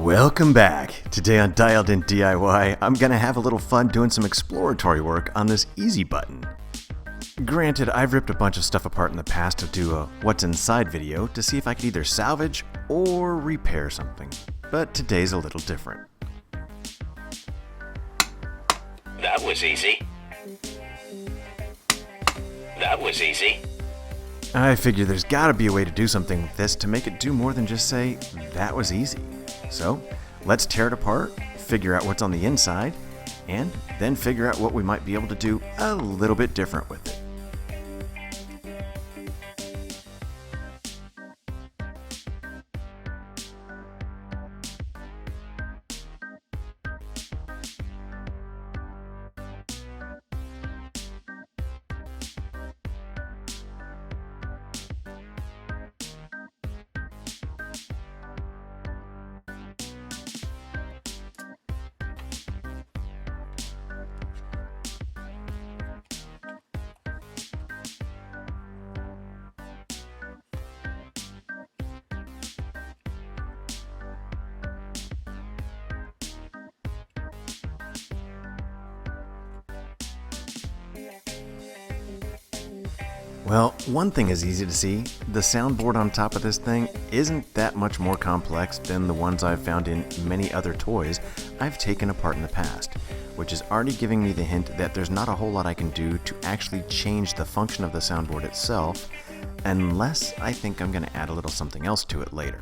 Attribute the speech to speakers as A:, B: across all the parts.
A: Welcome back. Today on Dialed In DIY, I'm going to have a little fun doing some exploratory work on this easy button. Granted, I've ripped a bunch of stuff apart in the past to do a what's inside video to see if I could either salvage or repair something, but today's a little different.
B: That was easy. That was easy.
A: I figure there's gotta be a way to do something with this to make it do more than just say, that was easy. So, let's tear it apart, figure out what's on the inside, and then figure out what we might be able to do a little bit different with it. Well, one thing is easy to see. The soundboard on top of this thing isn't that much more complex than the ones I've found in many other toys I've taken apart in the past, which is already giving me the hint that there's not a whole lot I can do to actually change the function of the soundboard itself, unless I think I'm going to add a little something else to it later.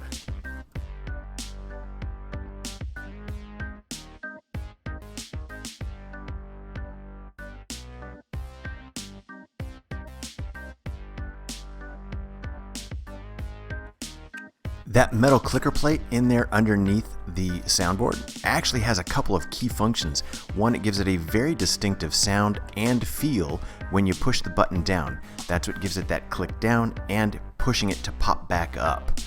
A: That metal clicker plate in there underneath the soundboard actually has a couple of key functions. One, it gives it a very distinctive sound and feel when you push the button down. That's what gives it that click down and pushing it to pop back up.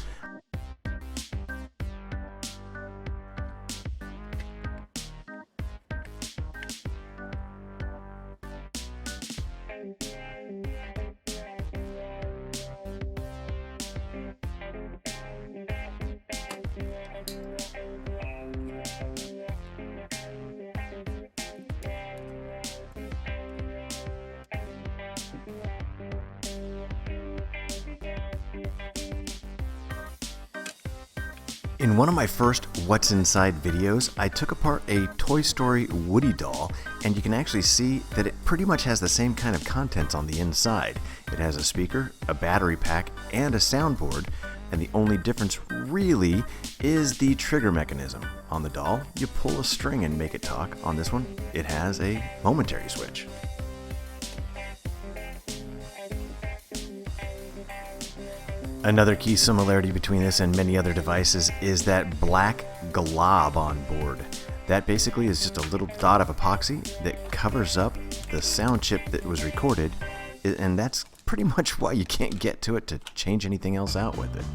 A: In one of my first What's Inside videos, I took apart a Toy Story Woody doll, and you can actually see that it pretty much has the same kind of contents on the inside. It has a speaker, a battery pack, and a soundboard, and the only difference really is the trigger mechanism. On the doll, you pull a string and make it talk. On this one, it has a momentary switch. Another key similarity between this and many other devices is that black glob on board. That basically is just a little dot of epoxy that covers up the sound chip that was recorded, and that's pretty much why you can't get to it to change anything else out with it.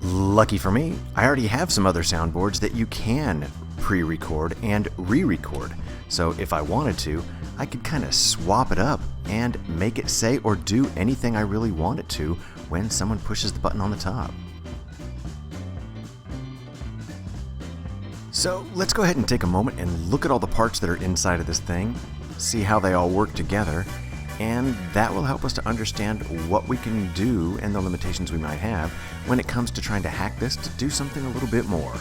A: Lucky for me, I already have some other soundboards that you can pre-record and re-record, so if I wanted to, I could kind of swap it up and make it say or do anything I really want it to when someone pushes the button on the top. So let's go ahead and take a moment and look at all the parts that are inside of this thing, see how they all work together, and that will help us to understand what we can do and the limitations we might have when it comes to trying to hack this to do something a little bit more.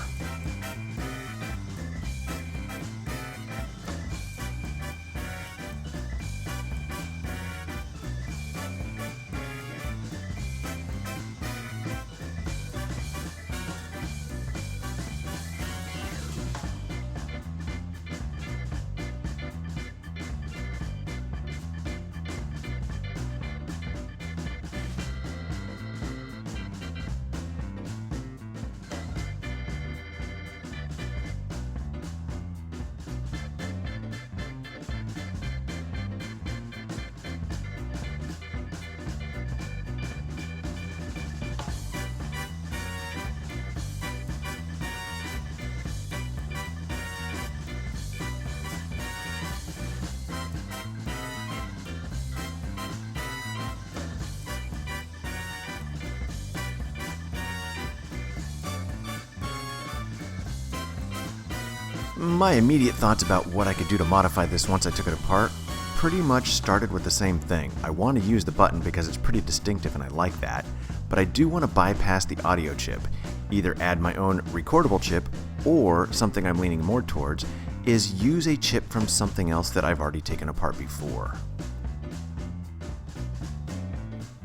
A: My immediate thoughts about what I could do to modify this once I took it apart pretty much started with the same thing. I want to use the button because it's pretty distinctive and I like that, but I do want to bypass the audio chip. Either add my own recordable chip, or something I'm leaning more towards is use a chip from something else that I've already taken apart before.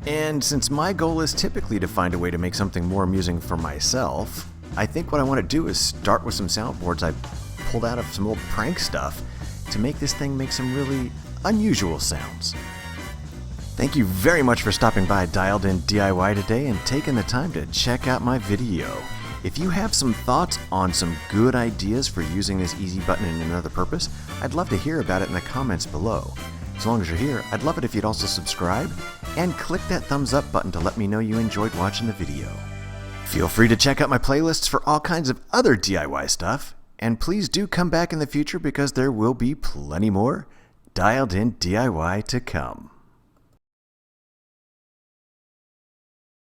A: And since my goal is typically to find a way to make something more amusing for myself, I think what I want to do is start with some soundboards I pulled out of some old prank stuff to make this thing make some really unusual sounds. Thank you very much for stopping by Dialed In DIY today and taking the time to check out my video. If you have some thoughts on some good ideas for using this easy button in another purpose, I'd love to hear about it in the comments below. As long as you're here, I'd love it if you'd also subscribe and click that thumbs up button to let me know you enjoyed watching the video. Feel free to check out my playlists for all kinds of other DIY stuff, and please do come back in the future because there will be plenty more Dialed In DIY to come.